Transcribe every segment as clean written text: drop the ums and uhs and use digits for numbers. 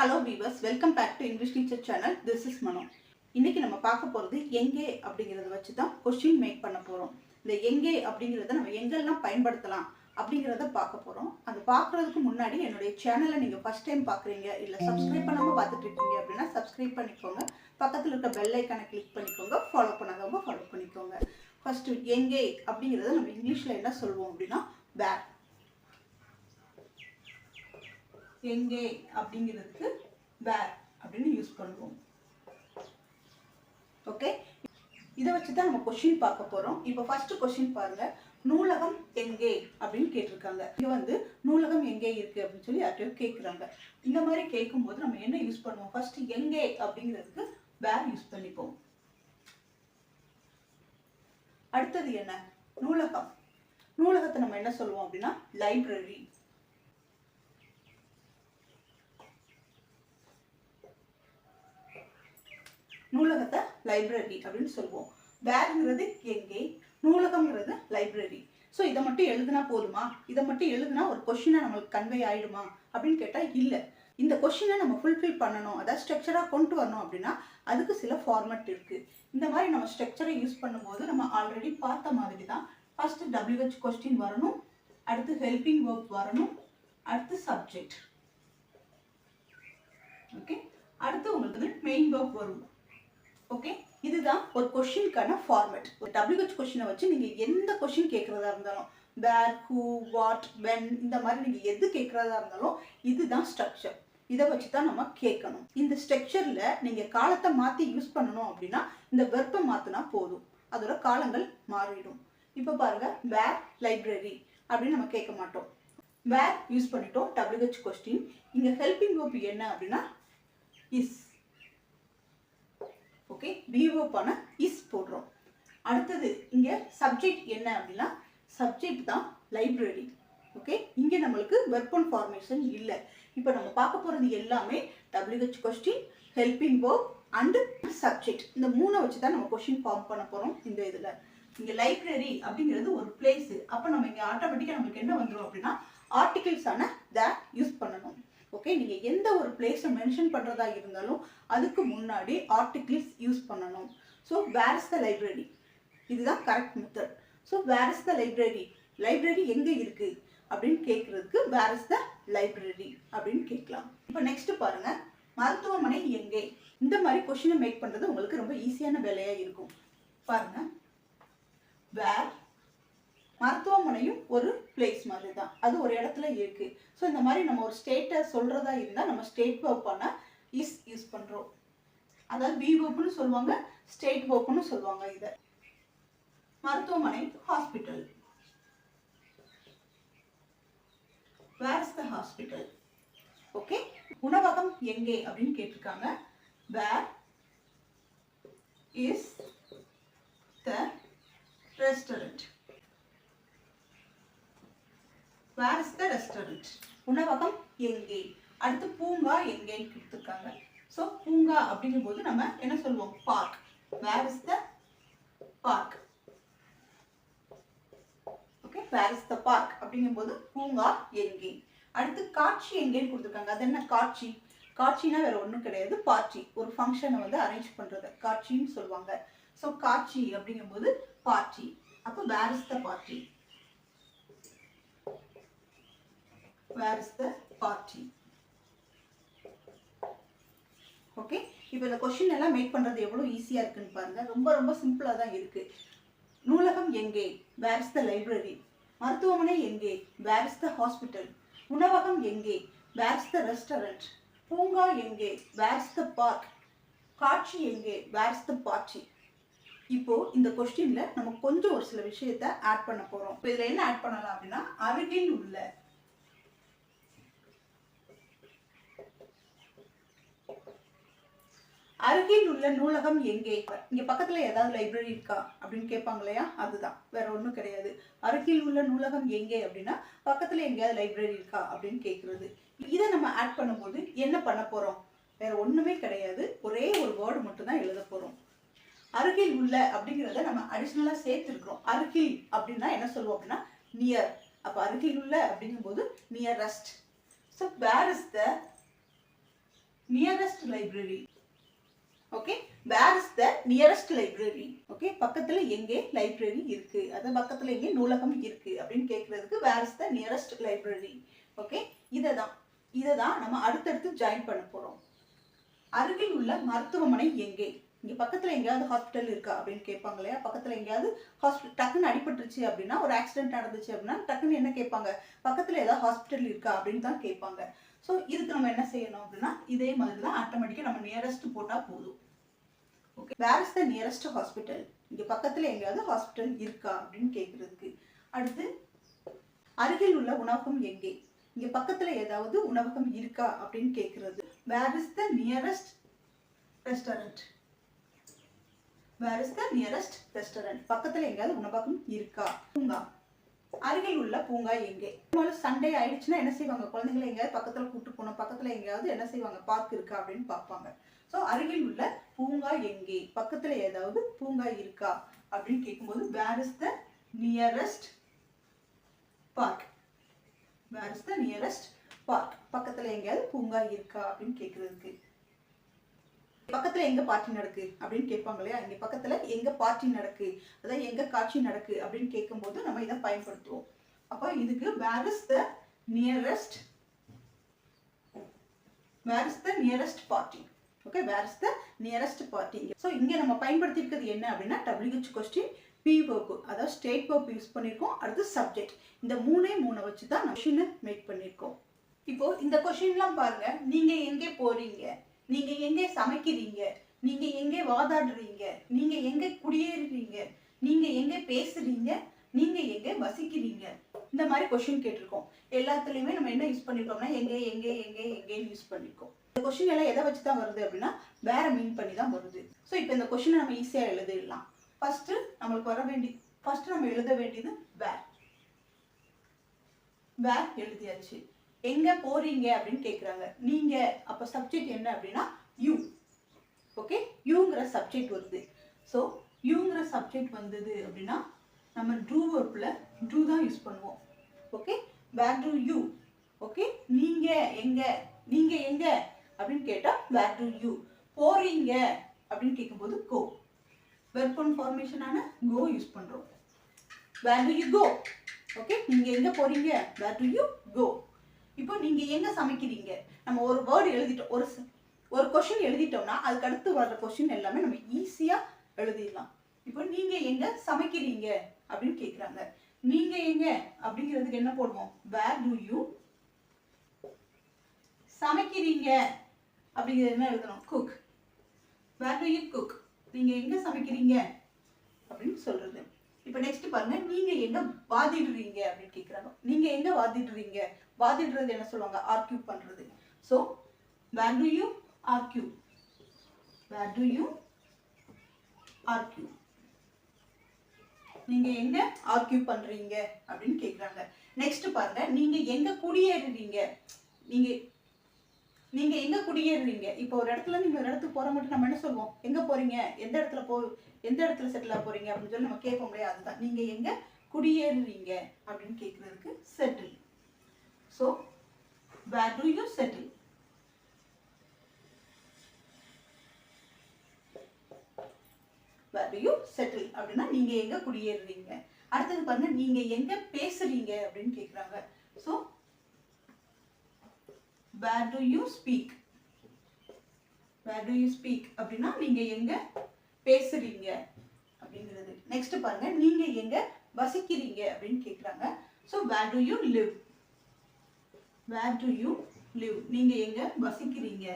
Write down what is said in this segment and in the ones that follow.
Hello viewers, welcome back to English Teacher channel. This is Mano. இன்னைக்கு நம்ம பார்க்க போறது எங்கே அப்படிங்கறத வச்சு தான் क्वेश्चन மேக் பண்ண போறோம். இந்த எங்கே அப்படிங்கறத நம்ம எங்கெல்லாம் பயன்படுத்தலாம் அப்படிங்கறத பார்க்க போறோம். அது பார்க்கிறதுக்கு முன்னாடி என்னோட சேனலை நீங்க ஃபர்ஸ்ட் டைம் பார்க்கறீங்க இல்ல சப்ஸ்கிரைப் பண்ணாம பார்த்துட்டு இருக்கீங்க அப்படினா சப்ஸ்கிரைப் பண்ணிக்கோங்க. பக்கத்துல இருக்க பெல் ஐகானை கிளிக் பண்ணிக்கோங்க. ஃபாலோ பண்ணாதவங்க ஃபாலோ பண்ணிக்கோங்க. ஃபர்ஸ்ட் எங்கே அப்படிங்கறத நம்ம இங்கிலீஷ்ல என்ன சொல்வோம் அப்படினா where. எங்கே அப்படிங்கிறதுக்கு where அப்படின்னு யூஸ் பண்ணுவோம். ஓகே, இதை வச்சு தான் நம்ம क्वेश्चन பார்க்க போறோம். இப்போ ஃபர்ஸ்ட் क्वेश्चन பாருங்க, நூலகம் எங்கே அப்படின்னு கேட்டிருக்காங்க. இங்க வந்து நூலகம் எங்கே இருக்கு அப்படின்னு சொல்லி யார்கிட்டயோ கேட்குறாங்க. இந்த மாதிரி கேட்கும்போது நம்ம என்ன யூஸ் பண்ணுவோம்? ஃபர்ஸ்ட் எங்கே அப்படிங்கிறதுக்கு where யூஸ் பண்ணிப்போம். அடுத்தது என்ன? நூலகம். நூலகத்தை நம்ம என்ன சொல்லுவோம் அப்படின்னா லைப்ரரி. நூலகத்தை லைப்ரரி அப்படின்னு சொல்லுவோம். வேர்ங்கிறது எங்கே, நூலகம்ங்கிறது லைப்ரரி. ஸோ இதை மட்டும் எழுதுனா போதுமா? இதை மட்டும் எழுதுனா ஒரு கொஸ்டினை நம்மளுக்கு கன்வே ஆயிடுமா அப்படின்னு கேட்டால் இல்லை. இந்த கொஸ்டினை நம்ம ஃபுல்ஃபில் பண்ணணும், அதாவது ஸ்ட்ரக்சராக கொண்டு வரணும் அப்படின்னா அதுக்கு சில ஃபார்மேட் இருக்குது. இந்த மாதிரி நம்ம ஸ்ட்ரக்சரை யூஸ் பண்ணும்போது நம்ம ஆல்ரெடி பார்த்த மாதிரி தான். ஃபர்ஸ்ட் WH கொஸ்டின் வரணும், அடுத்து ஹெல்பிங் வெர்ப் வரணும், அடுத்து சப்ஜெக்ட். ஓகே, அடுத்து உங்களுக்கு மெயின் வெர்ப் வரும். ஓகே, இதுதான் ஒரு क्वेश्चनக்கான ஃபார்மேட். ஒரு WH क्वेश्चனை வச்சு நீங்க எந்த क्वेश्चन கேக்குறதா இருந்தாலும் where, who, what, when இந்த மாதிரி நீங்க எது கேக்குறதா இருந்தாலும் இதுதான் ஸ்ட்ரக்சர். இதை வச்சு தான் நம்ம கேட்கணும். இந்த ஸ்ட்ரக்சர்ல நீங்க காலத்தை மாத்தி யூஸ் பண்ணணும் அப்படின்னா இந்த வெர்பை மாத்தினா போதும், அதோட காலங்கள் மாறிடும். இப்போ பாருங்க, where library அப்படின்னு நம்ம கேட்க மாட்டோம். where யூஸ் பண்ணிட்டோம் WH क्वेश्चन. இங்க ஹெல்பிங் வெர்ப் என்ன அப்படின்னா இஸ். ஓகே, பிஓ பண்ண இஸ் போடுறோம். அடுத்தது இங்க சப்ஜெக்ட் என்ன அப்படின்னா சப்ஜெக்ட் தான் லைப்ரரி. ஓகே, இங்க நம்மளுக்கு வெர்பன் ஃபார்மேஷன் இல்லை. இப்போ நம்ம பார்க்க போறது எல்லாமே WH question, helping verb and subject. இந்த மூணை வச்சு தான் நம்ம கொஸ்டின் ஃபார்ம் பண்ண போறோம். இந்த இதுல இங்க லைப்ரரி அப்படிங்கிறது ஒரு பிளேஸ். அப்போ நம்ம இங்க ஆட்டோமேட்டிக்கா நமக்கு என்ன வந்துடும் அப்படின்னா ஆர்டிகிள்ஸ் ஆன that யூஸ் பண்ணணும். ஓகே, நீங்க எந்த ஒரு பிளேஸை மென்ஷன் பண்றதா இருந்தாலும் அதுக்கு முன்னாடி ஆர்டிகிள்ஸ் யூஸ் பண்ணணும். So where is the library, இதுதான் correct method. So where is the library, library எங்க இருக்கு அப்படின்னு கேட்கறதுக்கு வேர் இஸ் த லைப்ரரி அப்படின்னு கேட்கலாம். இப்போ நெக்ஸ்ட் பாருங்க, மருத்துவமனை எங்கே. இந்த மாதிரி கொஸ்டினை மேக் பண்றது உங்களுக்கு ரொம்ப ஈஸியான வேலையா இருக்கும். பாருங்க, வேர் மருத்துவமனையும் ஒரு பிளேஸ் மாதிரி தான், அது ஒரு இடத்துல இருக்கு. ஸோ இந்த மாதிரி நம்ம ஒரு ஸ்டேட்டை சொல்றதா இருந்தால் நம்ம ஸ்டேட் வெர்பான இஸ் யூஸ் பண்றோம். அதாவது பி வெர்ப்னு சொல்லுவாங்க, ஸ்டேட் வெர்ப்னு சொல்லுவாங்க. இதை மருத்துவமனை hospital. Where is the hospital. Okay, உணவகம் எங்கே அப்படின்னு கேட்டிருக்காங்க. Where is the restaurant. Where is the restaurant? உணவகம் எங்கே. அடுத்து பூங்கா எங்கேன்னு கொடுத்துருக்காங்க. ஸோ பூங்கா அப்படிங்கும் போது நம்ம என்ன சொல்லுவோம்? Park. Where is the park? Okay, where is the park அப்படிங்கும் போது பூங்கா எங்கே. அடுத்து காட்சி எங்கேன்னு கொடுத்துருக்காங்க. அது என்ன காட்சி? காட்சினா வேற ஒன்றும் கிடையாது, பார்ட்டி. ஒரு ஃபங்க்ஷனை வந்து அரேஞ்ச் பண்றது காட்சின்னு சொல்லுவாங்க. ஸோ காட்சி அப்படிங்கும் போது பார்ட்டி. அப்போ where is the party? Where is the party? Okay, இப்போ இந்த क्वेश्चन எல்லாம் மேக் பண்றது எவ்வளவு ஈஸியா இருக்குன்னு பாருங்க. ரொம்ப ரொம்ப சிம்பிளா தான் இருக்கு. நூலகம் எங்கே, where is the library. மருத்துவமனை எங்கே, where is the hospital. உணவகம் எங்கே, where is the restaurant. பூங்கா எங்கே, where is the park. காட்சி எங்கே, where is the party. இப்போ இந்த क्वेश्चनல நம்ம கொஞ்சம் ஒரு சில விஷயத்தை ஆட் பண்ண போறோம். இப்போ இதுல என்ன ஆட் பண்ணலாம் அப்படின்னா அருகில் உள்ள. அருகில் உள்ள நூலகம் எங்கே. இங்க பக்கத்துல ஏதாவது லைப்ரரி இருக்கா அப்படின்னு கேட்பாங்க இல்லையா, அதுதான், வேற ஒன்றும் கிடையாது. அருகில் உள்ள நூலகம் எங்கே அப்படின்னா பக்கத்துல எங்கேயாவது லைப்ரரி இருக்கா அப்படின்னு கேட்கறது. இதை நம்ம ஆட் பண்ணும்போது என்ன பண்ண போறோம்? வேற ஒண்ணுமே கிடையாது, ஒரே ஒரு வேர்டு மட்டும் தான் எழுத போறோம். அருகில் உள்ள அப்படிங்கிறத நம்ம அடிஷனலா சேர்த்துருக்கிறோம். அருகில் அப்படின்னா என்ன சொல்லுவோம் அப்படின்னா நியர். அப்ப அருகில் உள்ள அப்படிங்கும்போது nearest. So where is the nearest library. Okay, where is the nearest library. Okay, பக்கத்துல எங்கே லைப்ரரி இருக்கு, அது பக்கத்துல எங்கே நூலகம் இருக்கு அப்படின்னு கேட்கறதுக்கு where is the nearest library. Okay, இதை தான் நம்ம அடுத்தடுத்து ஜாயின் பண்ண போறோம். அருகில் உள்ள மருத்துவமனை எங்கே? இங்க பக்கத்துல எங்கேயாவது ஹாஸ்பிட்டல் இருக்கா அப்படின்னு கேட்பாங்க இல்லையா. பக்கத்துல எங்கேயாவது ஹாஸ்பிட்டல் டக்குன்னு அடிபட்டுருச்சு அப்படின்னா, ஒரு ஆக்சிடென்ட் நடந்துச்சு அப்படின்னா டக்குன்னு என்ன கேட்பாங்க, பக்கத்துல ஏதாவது ஹாஸ்பிட்டல் இருக்கா அப்படின்னு தான் கேட்பாங்க. ஸோ இதுக்கு நம்ம என்ன செய்யணும் அப்படின்னா, இதே மாதிரி தான் ஆட்டோமேட்டிக்காக நம்ம நியரஸ்ட் போட்டால் போதும். Okay, where is the nearest hospital. இங்கே பக்கத்தில் எங்கேயாவது ஹாஸ்பிட்டல் இருக்கா அப்படின்னு கேட்குறதுக்கு. அடுத்து அருகில் உள்ள உணவகம் எங்கே? இங்கே பக்கத்தில் ஏதாவது உணவகம் இருக்கா அப்படின்னு கேட்குறது. Where is the nearest restaurant. Where is the nearest restaurant. பக்கத்தில் எங்கேயாவது உணவகம் இருக்கா. பூங்கா, அருகில் உள்ள பூங்கா எங்கே? சண்டே ஆயிடுச்சுன்னா என்ன செய்வாங்க, குழந்தைங்களை எங்கேயாவது பக்கத்தில் கூப்பிட்டு போகணும், பக்கத்தில் எங்கேயாவது என்ன செய்வாங்க, பார்க் இருக்கா அப்படின்னு பார்ப்பாங்க. ஸோ அருகில் உள்ள பூங்கா எங்கே, பக்கத்தில் ஏதாவது பூங்கா இருக்கா அப்படின்னு கேட்கும்போது where is the nearest park. Where is the nearest park. பக்கத்தில் எங்கேயாவது பூங்கா இருக்கா அப்படின்னு கேட்குறதுக்கு. பக்கத்துல எங்க பார்ட்டி நடக்கு அப்படின்னு கேட்பாங்க இல்லையா. இங்க பக்கத்துல எங்க பார்ட்டி நடக்கு, அதாவது எங்க காட்சி நடக்கு அப்படின்னு கேட்கும்போது நம்ம இதை பயன்படுத்துவோம். அப்போ இதுக்கு where is the nearest party. Okay, where is the nearest party. So இங்க நம்ம பயன்படுத்தி இருக்கிறது என்ன அப்படின்னா WH கொஸ்டின், P verb, அதாவது ஸ்டேட் verb யூஸ் பண்ணியிருக்கோம். அடுத்து சப்ஜெக்ட். இந்த மூணை வச்சு தான் நம்ம கொஸ்டினை மேக் பண்ணியிருக்கோம். இப்போ இந்த கொஸ்டின்லாம் பாருங்க. நீங்க எங்கே போறீங்க, நீங்க எங்கே சமைக்கிறீங்க, நீங்க எங்கே வாதாடுறீங்க, நீங்க எங்கே குடியேறுறீங்க, நீங்க எங்கே பேசுறீங்க, நீங்க எங்கே வசிக்கிறீங்க, இந்த மாதிரி கொஸ்டின் கேட்டிருக்கோம். எல்லாத்துலயுமே நம்ம என்ன யூஸ் பண்ணிருக்கோம்னா எங்கே எங்கே எங்கே எங்கேன்னு யூஸ் பண்ணிருக்கோம். இந்த கொஸ்டின் எல்லாம் எதை வச்சு தான் வருது அப்படின்னா வேற மீன் பண்ணி தான் வருது. ஸோ இப்போ இந்த கொஸ்டினை நம்ம ஈஸியா எழுதிடலாம். ஃபர்ஸ்ட் நம்ம எழுத வேண்டியது வேர் எழுதியாச்சு. எங்க போறீங்க அப்படின்னு கேக்குறாங்க. நீங்க, அப்ப சப்ஜெக்ட் என்ன அப்படின்னா யூ. ஓகே, யூங்கிற சப்ஜெக்ட் வருது. ஸோ யூங்கிற சப்ஜெக்ட் வந்தது அப்படின்னா நம்ம டூ வெர்ப்ல டூ தான் யூஸ் பண்ணுவோம். Okay, where do you. Okay, நீங்க எங்க அப்படின்னு கேட்டா வேர் டு யூ. போறீங்க அப்படின்னு கேட்கும்போது கோ. வெர்ப் ஒன் ஃபார்மேஷனான கோ யூஸ் பண்றோம். வேர் டு யூ கோ. ஓகே, நீங்க எங்க போறீங்க, வேர் டு யூ கோ. இப்போ நீங்க எங்க சமைக்கிறீங்க, நம்ம ஒரு வேர்டு எழுதிட்டோம், ஒரு கொஸ்டின் எழுதிட்டோம்னா அதுக்கு அடுத்து வர்ற கொஸ்டின் எல்லாமே நம்ம ஈஸியா எழுதிடலாம். இப்போ நீங்க எங்க சமைக்கிறீங்க அப்படின்னு கேக்குறாங்க. நீங்க எங்க அப்படிங்கிறதுக்கு என்ன போடுவோம், வேர் டு யூ. சமைக்கிறீங்க அப்படிங்கிறது என்ன எழுதணும், cook. Where do you cook. நீங்க எங்க சமைக்கிறீங்க அப்படின்னு சொல்றது. இப்போ நெக்ஸ்ட் பாருங்க. நீங்க எங்க வாதிடுறீங்க அப்படின்னு கேக்குறாங்க. நீங்க எங்க வாதிடுறீங்க, வாதிடுறது என்ன சொல்லுவாங்க, ஆர்கியூ பண்றது. So where do you argue. Where do you argue. நீங்க எங்க ஆர்கியூ பண்றீங்க அப்படின்னு கேக்குறாங்க. நெக்ஸ்ட் பாருங்க. நீங்க எங்க குடியேறுறீங்க. நீங்க எங்க குடியேறுறீங்க. இப்போ ஒரு இடத்துல நீங்க ஒரு இடத்துக்கு போற மட்டும் நம்ம என்ன சொல்லுவோம், எங்க போறீங்க, எந்த இடத்துல செட்டில் ஆக போறீங்க அப்படின்னு சொல்லி நம்ம கேட்போம் இல்லையா. அதுதான் நீங்க எங்க குடியேறுறீங்க அப்படின்னு கேட்கறதுக்கு settle. So where do you settle. Where do you settle அப்படின்னா நீங்க எங்க குடியேறுறீங்க. அடுத்தது பாருங்க. நீங்க எங்க பேசுறீங்க அப்படின்னு கேட்குறாங்க. So where do you speak. where do you speak அப்படின்னா நீங்க எங்க பேசுறீங்க அப்படிங்கிறது. நெக்ஸ்ட் பாருங்க. நீங்க எங்க வசிக்கிறீங்க அப்படின்னு கேக்குறாங்க. So where do you live. where do you live. நீங்க எங்க வசிக்கிறீங்க.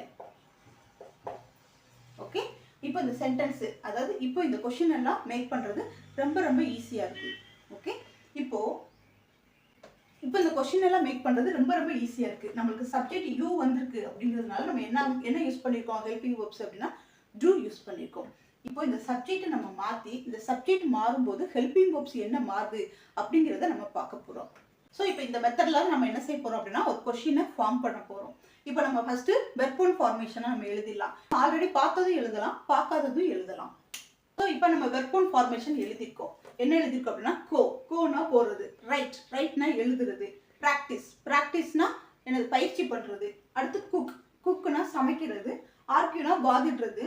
ஓகே, இப்போ இந்த சென்டென்ஸ், அதாவது இப்போ இந்த கொஸ்டின் எல்லாம் மேக் பண்றது ரொம்ப ரொம்ப ஈஸியா இருக்கு. ஓகே, இப்போ இந்த கொஸ்டின் எல்லாம் மேக் பண்றது ரொம்ப ரொம்ப ஈஸியா இருக்கு. நம்மளுக்கு சப்ஜெக்ட் யூ வந்திருக்கு அப்படிங்கிறதுனால நம்ம என்ன யூஸ் பண்ணிருக்கோம், ஹெல்பிங் வெர்ப்ஸ் அப்படின்னா டு யூஸ் பண்ணிருக்கோம். இப்போ இந்த சப்ஜெக்ட் நம்ம மாத்தி, இந்த சப்ஜெக்ட் மாறும்போது ஹெல்பிங் வெர்ப்ஸ் என்ன மாறுது அப்படிங்கிறத நம்ம பார்க்க போறோம். ஸோ இப்போ இந்த மெத்தட்ல நம்ம என்ன செய்ய போறோம் அப்படின்னா ஒரு கொஸ்டினை ஃபார்ம் பண்ண போறோம். இப்போ நம்ம ஃபர்ஸ்ட் வெர்ப் ஒன் ஃபார்மேஷனை நம்ம எழுதிடலாம். ஆல்ரெடி பார்த்ததும் எழுதலாம், பார்க்காததும் எழுதலாம். ஸோ இப்போ நம்ம வெர்ப் ஒன் ஃபார்மேஷன் எழுதிருக்கோம். என்ன எழுதிருக்கோம் அப்படின்னா கோனா போறது, ரைட்னா எழுதுறது, பிராக்டிஸ்னா என்னது பயிற்சி பண்றது, அடுத்து குக்குனா சமைக்கிறது, ஆர்கியூனா வாதிடுறது,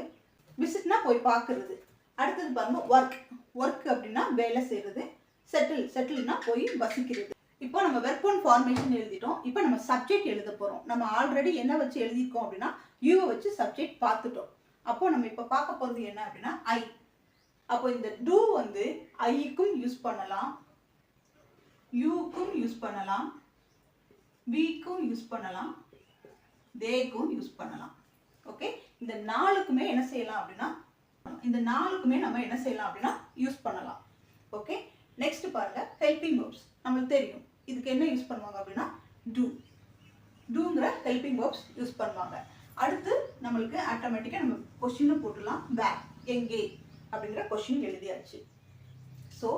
விசிட்னா போய் பார்க்கறது. அடுத்தது பாருங்க ஒர்க். ஒர்க் அப்படின்னா வேலை செய்யறது. செட்டில்னா போய் வசிக்கிறது. இப்போ நம்ம வெர்ப் ஒன் ஃபார்மேஷன் எழுதிட்டோம். இப்போ நம்ம சப்ஜெக்ட் எழுத போறோம். நம்ம ஆல்ரெடி என்ன வச்சு எழுதியிருக்கோம் அப்படின்னா யூவை வச்சு சப்ஜெக்ட் பார்த்துட்டோம். அப்போ நம்ம இப்போ பார்க்க போகிறது என்ன அப்படின்னா ஐ. அப்போ இந்த டூ வந்து ஐக்கும் யூஸ் பண்ணலாம், யூக்கும் யூஸ் பண்ணலாம், வீக்கும் யூஸ் பண்ணலாம், தேக்கும் யூஸ் பண்ணலாம். ஓகே, இந்த நாலுக்குமே என்ன செய்யலாம் அப்படின்னா நம்ம என்ன செய்யலாம் அப்படின்னா யூஸ் பண்ணலாம். ஓகே, நெக்ஸ்ட் பாருங்க ஹெல்பிங் வேர்ப்ஸ். நம்மளுக்கு தெரியும் இதுக்கு என்ன யூஸ் பண்ணுவாங்க அப்படின்னா டூங்கிற ஹெல்பிங் வேர்ப்ஸ் யூஸ் பண்ணுவாங்க. அடுத்து நம்மளுக்கு ஆட்டோமேட்டிக்காக நம்ம கொஸ்டினும் போட்டுடலாம். வேர், எங்கே அப்படிங்கிற கொஸ்டின் எழுதியாச்சு. ஸோ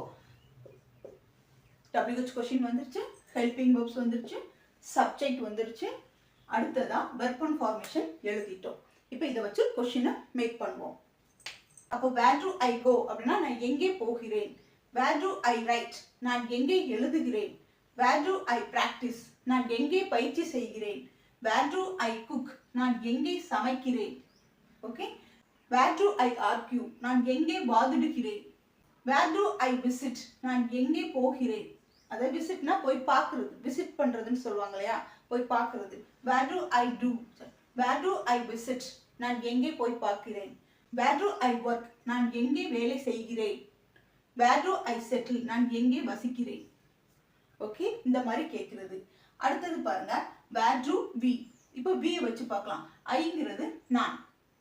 WH கொஸ்டின் வந்துருச்சு, ஹெல்பிங் வேர்ப்ஸ் வந்துருச்சு, சப்ஜெக்ட் வந்துருச்சு. அடுத்ததான் வெர்ப் ஒன் ஃபார்மேஷன் எழுதிட்டோம். இப்போ இதை வச்சு கொஸ்டினை மேக் பண்ணுவோம். அப்போ வேர் டு ஐ கோ அப்படின்னா நான் எங்கே போகிறேன். வேர் டு ஐ ரைட் நான் எங்கே எழுதுகிறேன். வேர் டு ஐ பிராக்டிஸ் நான் எங்கே பயிற்சி செய்கிறேன். வேர் டு ஐ குக் நான் எங்கே சமைக்கிறேன். Okay, where do I argue நான் எங்கே வாதிடுகிறேன். வேர் டு ஐ விசிட் நான் எங்கே போகிறேன். அதாவது விசிட்னா போய் பார்க்கறது, விசிட் பண்றதுன்னு சொல்லுவாங்க இல்லையா, போய் பார்க்கறது. Where do I do, where do I visit நான் எங்கே போய் பார்க்கிறேன். வேர் டு ஐ ஒர்க் நான் எங்கே வேலை செய்கிறேன். வேர் டு ஐ செட்டில் நான் எங்கே வசிக்கிறேன். ஓகே, இந்த மாதிரி கேட்கறது. அடுத்தது பாருங்க வேர் டு வி. இப்போ வி வச்சு பார்க்கலாம். ஐங்கிறது நான்.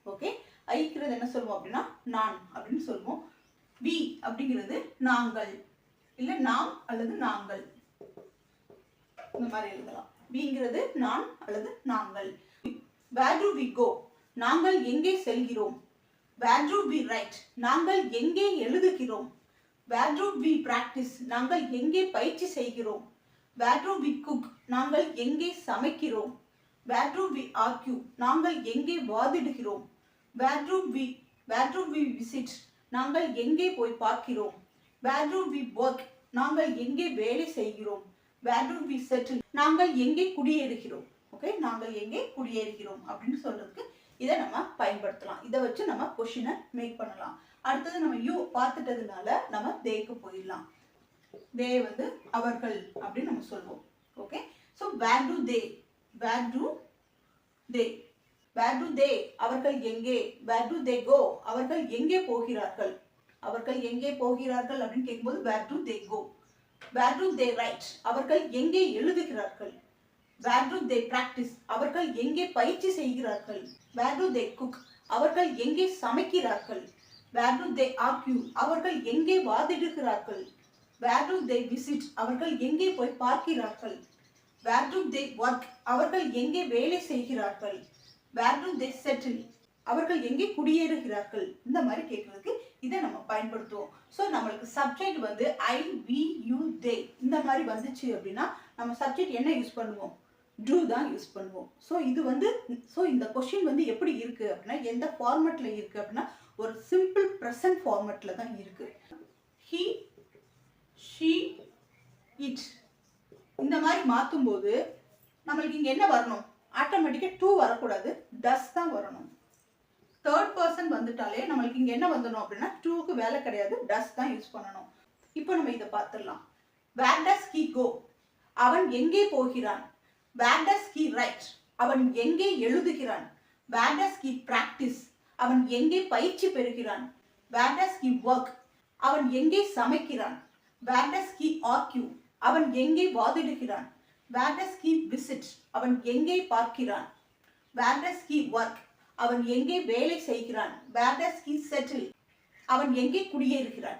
ஓகே, ஐங்கிறது என்ன சொல்லுவோம் அப்படின்னா நான் அப்படின்னு சொல்லுவோம். வி அப்படிங்கிறது நாங்கள், இல்லை நாம் அல்லது நாங்கள், இந்த மாதிரி எழுதலாம். விங்கிறது நான் அல்லது நாங்கள். வேர் டு வி கோ நாங்கள் எங்கே செல்கிறோம். வேர் டு வி ரைட் நாங்கள் எங்கே எழுதுகிறோம். வேர் டு வி பிராக்டிஸ் நாங்கள் எங்கே பயிற்சி செய்கிறோம். வேர் டு வி குக் நாங்கள் எங்கே சமைக்கிறோம். வேர் டு வி ஆர்கியூ நாங்கள் எங்கே வாதிடுகிறோம். வேர் டு வி விசிட் நாங்கள் எங்கே போய் பார்க்கிறோம். வேர் டு வி ஒர்க் நாங்கள் எங்கே வேலை செய்கிறோம். வேர் டு வி செட்டில் நாங்கள் எங்கே குடியேறுகிறோம். ஓகே, நாங்கள் எங்கே குடியேறுகிறோம் அப்படின்னு சொல்றதுக்கு இதை நம்ம பயன்படுத்தலாம். இதை வச்சு நம்ம கொஸ்டினை மேக் பண்ணலாம். அடுத்தது நம்ம யூ பார்த்துட்டதுனால நம்ம தேக்கு போயிடலாம். தே வந்து அவர்கள் அப்படின்னு நம்ம சொல்லுவோம். Okay, so where do they, where do they, where do they அவர்கள் எங்கே. வேர் டு தே கோ அவர்கள் எங்கே போகிறார்கள். அவர்கள் எங்கே போகிறார்கள் அப்படின்னு கேட்கும்போது where do they go. Where do they write அவர்கள் எங்கே எழுதுகிறார்கள். வேர் டு தே பிராக்டிஸ் அவர்கள் எங்கே பயிற்சி செய்கிறார்கள். வேர் டு தே குக் அவர்கள் எங்கே சமைக்கிறார்கள். வேர் டு தே ஆர்கியூ அவர்கள் எங்கே வாதிடுகிறார்கள். வேர் டு தே விசிட் அவர்கள் எங்கே போய் பார்க்கிறார்கள். வேர் டு தே ஒர்க் அவர்கள் எங்கே வேலை செய்கிறார்கள். வேர் டு தே செட்டில் அவர்கள் எங்கே குடியேறுகிறார்கள். இந்த மாதிரி கேட்கறதுக்கு இதை நம்ம பயன்படுத்துவோம். ஸோ நம்மளுக்கு சப்ஜெக்ட் வந்து ஐ, வி, யூ, தே இந்த மாதிரி வந்துச்சு அப்படின்னா நம்ம சப்ஜெக்ட் என்ன யூஸ் பண்ணுவோம், டூ தான் யூஸ் பண்ணுவோம். ஸோ இது வந்து இந்த கொஸ்டின் வந்து எப்படி இருக்கு அப்படின்னா எந்த ஃபார்மேட்ல இருக்கு அப்படின்னா ஒரு சிம்பிள் ப்ரெசன்ட் ஃபார்மேட்ல தான் இருக்கு. ஹி, ஷீ, இட் இந்த மாதிரி மாற்றும் போது நம்மளுக்கு இங்கே என்ன வரணும், ஆட்டோமேட்டிக்காக டூ வரக்கூடாது, டஸ் தான் வரணும். தேர்ட் பர்சன் வந்துட்டாலே நம்மளுக்கு இங்கே என்ன வந்துடணும் அப்படின்னா டூக்கு வேலை கிடையாது, டஸ் தான் யூஸ் பண்ணணும். இப்போ நம்ம இதை பார்த்துடலாம். வேர் டஸ் ஹி கோ அவன் எங்கே போகிறான். வேர் டஸ் ஹி ரைட் அவன் எங்கே எழுதுகிறான். வேர் டஸ் ஹி பிராக்டிஸ் அவன் எங்கே பயிற்சி பெறுகிறான். வேர் டஸ் ஹி ஒர்க் அவன் எங்கே சமைக்கிறான். வேர் டஸ் ஹி ஆர்கியூ அவன் எங்கே வாதிடுகிறான். வேர் டஸ் ஹி விசிட் அவன் எங்கே பார்க்கிறான். வேர் டஸ் ஹி ஒர்க் அவன் எங்கே வேலை செய்கிறான். வேர் டஸ் ஹி செட்டில் அவன் எங்கே குடியேறுகிறான்.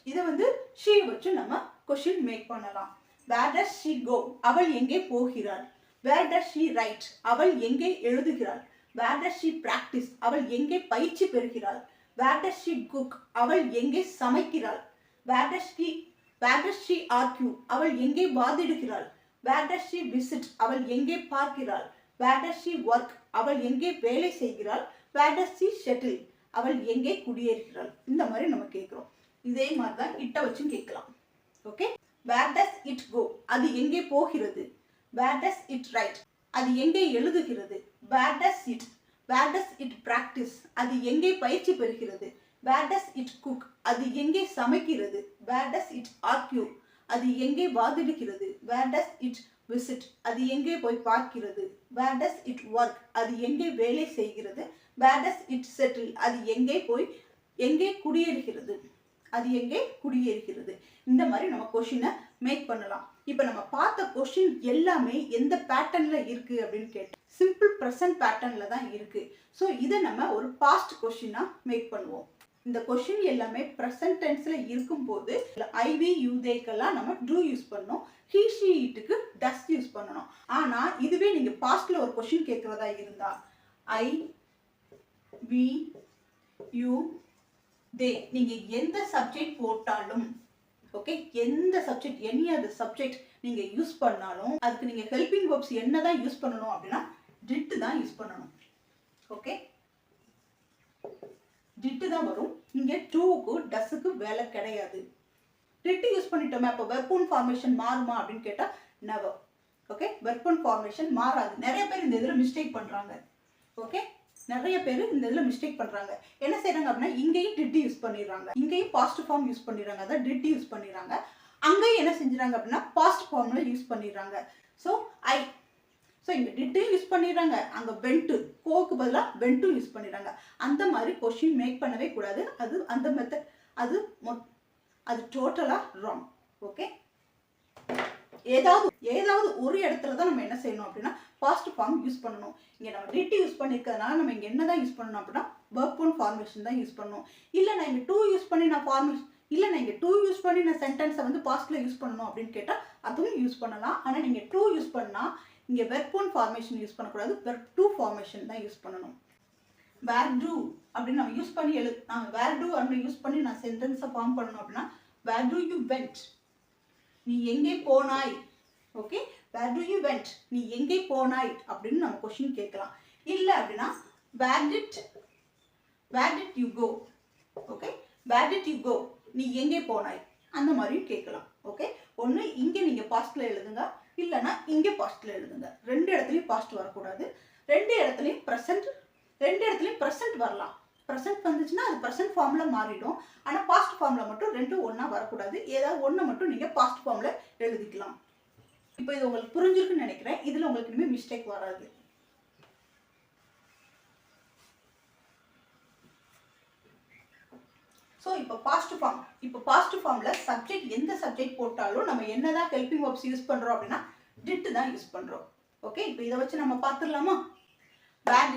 இதை வந்து ஷீ வச்சு நம்ம கொஸ்டின் மேக் பண்ணலாம். வேர் டஸ் ஷீ கோ அவள் எங்கே போகிறாள். வேர் டஸ் ஷீ ரைட் அவள் எங்கே எழுதுகிறாள். வேர் டஸ் ஷீ பிராக்டிஸ் அவள் எங்கே பயிற்சி பெறுகிறாள். வேர் டஸ் ஷீ குக் அவள் எங்கே சமைக்கிறாள். வேர் டஸ் ஷீ ஆர்கியூ அவள் எங்கே வாதிடுகிறாள். வேர் டஸ் ஷீ விசிட் அவள் எங்கே பார்க்கிறாள். வேர் டஸ் ஷீ ஒர்க் அவள் எங்கே வேலை செய்கிறாள். வேர் டஸ் ஷீ செட்டில் அவள் எங்கே குடியேறுகிறாள். இந்த மாதிரி நம்ம கேட்குறோம். இதே மாதிரி தான் இட்டை வச்சு கேட்கலாம். Okay, where does it go அது எங்கே போகிறது. வேர் டஸ் இட் ரைட் அது எங்கே எழுதுகிறது? வேர் டஸ் இட் பிராக்டிஸ்? அது எங்கே பயிற்சி பெறுகிறது? வேர் டஸ் இட் குக்? அது எங்கே சமைக்கிறது? வேர் டஸ் இட் ஆர்கியூ? அது எங்கே வாதிடுகிறது? வேர் டஸ் இட் விசிட்? அது எங்கே போய் பார்க்கிறது? வேர் டஸ் இட் ஒர்க்? அது எங்கே வேலை செய்கிறது? வேர் டஸ் இட் செட்டில்? அது எங்கே குடியேறுகிறது? அது எங்கே குடியேறுகிறது? இந்த மாதிரி நம்ம கொஷினை மேக் பண்ணலாம். இப்போ நம்ம பார்த்த கொஷின் எல்லாமே எந்த பேட்டர்ன்ல இருக்கு அப்படின்னு கேட்டோம். சிம்பிள் ப்ரெசன்ட் பேட்டர்ன்ல தான் இருக்கு. ஸோ இதை நம்ம ஒரு பாஸ்ட் கொஷினா மேக் பண்ணுவோம். இந்த கொஷின் எல்லாமே ப்ரெசன்ட் டென்ஸ்ல இருக்கும்போது ஐவி யூதேக்கெல்லாம் நம்ம டு யூஸ் பண்ணோம். ஹீ ஷி இட்டுக்கு டஸ் யூஸ் பண்ணணும். ஆனா இதுவே நீங்க பாஸ்ட்ல ஒரு கொஷின் கேட்கறதா இருந்தா ஐ வி யூ தே நீங்க எந்த சப்ஜெக்ட் போட்டாலும் ஓகே, எந்த சப்ஜெக்ட் எனி அதர் சப்ஜெக்ட் நீங்க யூஸ் பண்ணாலும் அதுக்கு நீங்க ஹெல்பிங் வெர்ப்ஸ் என்னதான் யூஸ் பண்ணணும் அப்படின்னா டிட் தான் யூஸ் பண்ணணும். ஓகே, டிட் தான் வரும். இங்க டூக்கு டஸ்க்கு வேலை கிடையாது. டிட் யூஸ் பண்ணிட்டோமே, அப்போ வெர்பன் ஃபார்மேஷன் மாறுமா அப்படின்னு கேட்டா நெவர். ஓகே, வெர்பன் ஃபார்மேஷன் மாறாது. நிறைய பேர் இந்த இதில் மிஸ்டேக் பண்றாங்க. ஓகே, நிறைய பேர் இந்த இதில் மிஸ்டேக் பண்றாங்க. என்ன செய்யறாங்க அப்படின்னா இங்கேயும் டிட் யூஸ் பண்ணிடுறாங்க, இங்கேயும் பாஸ்ட் ஃபார்ம் யூஸ் பண்ணிடுறாங்க, அதான் டிட் யூஸ் பண்ணிடுறாங்க. அங்கேயும் என்ன செஞ்சுறாங்க அப்படின்னா பாஸ்ட் ஃபார்ம்ல யூஸ் பண்ணிடுறாங்க. ஸோ இங்க டிட்டும் யூஸ் பண்ணிடுறாங்க, அங்க வென்ட் கோக்கு பதிலாக வென்ட்டும் யூஸ் பண்ணிடுறாங்க. அந்த மாதிரி கொஸ்டின் மேக் பண்ணவே கூடாது. அது அந்த மெத்தட் அது டோட்டலா ராங். ஓகே, ஏதாவது ஒரு இடத்துல தான் நம்ம என்ன செய்யணும் அப்படின்னா பாஸ்ட் ஃபார்ம் யூஸ் பண்ணணும். இங்க நம்ம டிட் யூஸ் பண்ணிருக்கிறதுனால நம்ம இங்க என்னதான் யூஸ் பண்ணணும் அப்படின்னா வெர்ப் ஒன் ஃபார்மேஷன் தான் யூஸ் பண்ணணும். இல்ல நான் இங்க டூ யூஸ் பண்ணி நான் சென்டென்ஸை வந்து பாஸ்ட்ல யூஸ் பண்ணணும் அப்படின்னு கேட்டா அதுவும் யூஸ் பண்ணலாம். ஆனா நீங்க டூ யூஸ் பண்ணா இங்க வெர்ப் ஒன் ஃபார்மேஷன் யூஸ் பண்ணக்கூடாது, வெர்ப் டூ ஃபார்மேஷன் தான் யூஸ் பண்ணணும். வேர் டூ அப்படின்னு நம்ம யூஸ் பண்ணி வேர் டூ அப்படின்னு யூஸ் பண்ணி நான் சென்டென்ஸை ஃபார்ம் பண்ணணும் அப்படின்னா வேர் டு யூ வென்ட்? நீ எங்கே போனாய்? Okay, where do you went? நீ எங்கே போனாய் அப்படின்னு நம்ம கொஸ்டின் கேட்கலாம். இல்லை அப்படின்னா where did you go? Okay, where did you go? நீ எங்கே போனாய்? அந்த மாதிரியும் கேட்கலாம். ஓகே, ஒன்று இங்கே நீங்கள் பாஸ்ட்ல எழுதுங்க, இல்லைன்னா இங்கே பாஸ்ட்ல எழுதுங்க. ரெண்டு இடத்துலையும் பாஸ்ட் வரக்கூடாது. ரெண்டு இடத்துலையும் ப்ரெசன்ட் வரலாம். ப்ரெசன்ட் வந்துச்சுன்னா அது ப்ரெசன்ட் ஃபார்ம்ல மாறிடும். ஆனால் பாஸ்ட் ஃபார்ம்ல மட்டும் ரெண்டும் ஒன்றா வரக்கூடாது. ஏதாவது ஒன்று மட்டும் நீங்கள் பாஸ்ட் ஃபார்ம்ல எழுதிக்கலாம். இப்போ இது உங்களுக்கு புரிஞ்சிருக்குன்னு நினைக்கிறேன். இதில் உங்களுக்கு இனிமேல் மிஸ்டேக் வராது. ஸோ இப்போ பாஸ்ட் ஃபார்ம்ல சப்ஜெக்ட் எந்த சப்ஜெக்ட் போட்டாலும் நம்ம என்னதான் ஹெல்பிங் வெர்ப்ஸ் யூஸ் பண்ணுறோம் அப்படின்னா டிட் தான் யூஸ் பண்ணுறோம். ஓகே, இப்போ இதை வச்சு நம்ம பார்த்துடலாமா? Where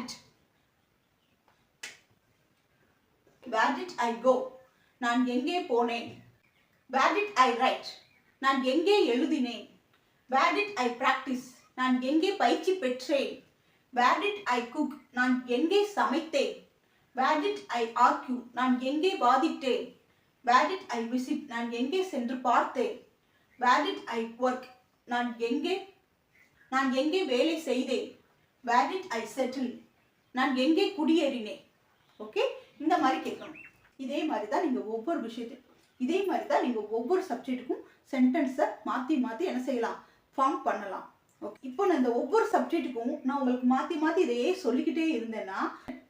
did I go? நான் எங்கே போனேன்? Where did I write? நான் எங்கே எழுதினேன்? Where did I practice? நான் எங்கே பயிற்சி பெற்றேன்? Where did I cook? நான் எங்கே சமைத்தேன்? Where did I argue? நான் எங்கே வாதிட்டேன்? Where did I visit? நான் எங்கே சென்று பார்த்தேன்? Where did I work? நான் எங்கே வேலை செய்தேன்? Where did I settle? நான் எங்கே குடியேறினேன்? ஓகே, இந்த மாதிரி கேட்கணும். இதே மாதிரி தான் நீங்கள் ஒவ்வொரு சப்ஜெக்ட்டுக்கும் சென்டென்ஸை மாற்றி என்ன செய்யலாம்? ஃபார்ம் பண்ணலாம். ஓகே, இப்போ நான் இந்த ஒவ்வொரு சப்ஜெக்ட்டுக்கும் நான் உங்களுக்கு மாற்றி இதையே சொல்லிக்கிட்டே இருந்தேன்னா,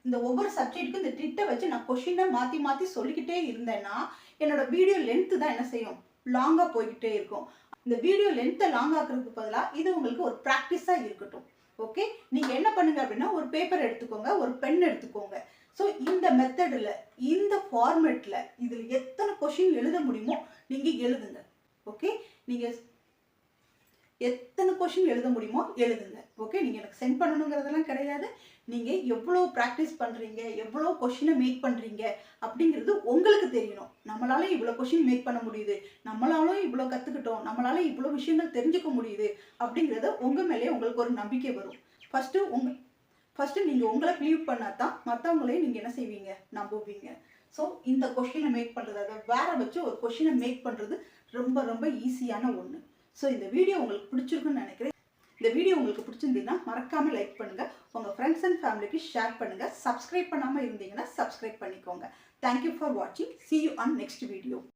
இந்த ஒவ்வொரு சப்ஜெக்ட்டுக்கும் இந்த டிட்டை வச்சு நான் கொஷினை மாற்றி சொல்லிக்கிட்டே இருந்தேன்னா என்னோட வீடியோ லென்த்து தான் என்ன செய்யும்? லாங்காக போய்கிட்டே இருக்கும். இந்த வீடியோ லென்த்தை லாங் ஆக்குறதுக்கு பதிலாக இது உங்களுக்கு ஒரு ப்ராக்டிஸாக இருக்கட்டும். ஓகே, நீங்கள் என்ன பண்ணுங்க அப்படின்னா ஒரு பேப்பர் எடுத்துக்கோங்க, ஒரு பென் எடுத்துக்கோங்க. ஸோ இந்த மெத்தடில் இந்த ஃபார்மேட்டில் இதில் எத்தனை கொஷின் எழுத முடியுமோ நீங்கள் எழுதுங்க. ஓகே, நீங்கள் எத்தனை கொஷின் எழுத முடியுமோ எழுதுங்க. ஓகே, நீங்கள் எனக்கு சென்ட் பண்ணணுங்கிறதெல்லாம் கிடையாது. நீங்கள் எவ்வளோ ப்ராக்டிஸ் பண்ணுறீங்க, எவ்வளோ கொஷினை மேக் பண்ணுறீங்க அப்படிங்கிறது உங்களுக்கு தெரியணும். நம்மளால இவ்வளோ கொஷின் மேக் பண்ண முடியுது, நம்மளாலும் இவ்வளோ கற்றுக்கிட்டோம், நம்மளால இவ்வளோ விஷயங்கள் தெரிஞ்சுக்க முடியுது அப்படிங்கிறத உங்கள் மேலேயே உங்களுக்கு ஒரு நம்பிக்கை வரும். ஃபஸ்ட்டு நீங்கள் உங்களை பிலீவ் பண்ணால் தான் மற்றவங்களையும் நீங்கள் என்ன செய்வீங்க? நம்புவீங்க. ஸோ இந்த கொஷினை மேக் பண்ணுறது, அதை வேற வச்சு ஒரு கொஷினை மேக் பண்ணுறது ரொம்ப ஈஸியான ஒன்று. ஸோ இந்த வீடியோ உங்களுக்கு பிடிச்சிருக்குன்னு நினைக்கிறேன். இந்த வீடியோ உங்களுக்கு பிடிச்சிருந்தீங்கன்னா மறக்காமல் லைக் பண்ணுங்கள், உங்கள் ஃப்ரெண்ட்ஸ் அண்ட் ஃபேமிலிக்கு ஷேர் பண்ணுங்கள். சப்ஸ்கிரைப் பண்ணாமல் இருந்தீங்கன்னா சப்ஸ்கிரைப் பண்ணிக்கோங்க. தேங்க்யூ ஃபார் வாட்சிங். See you on next video.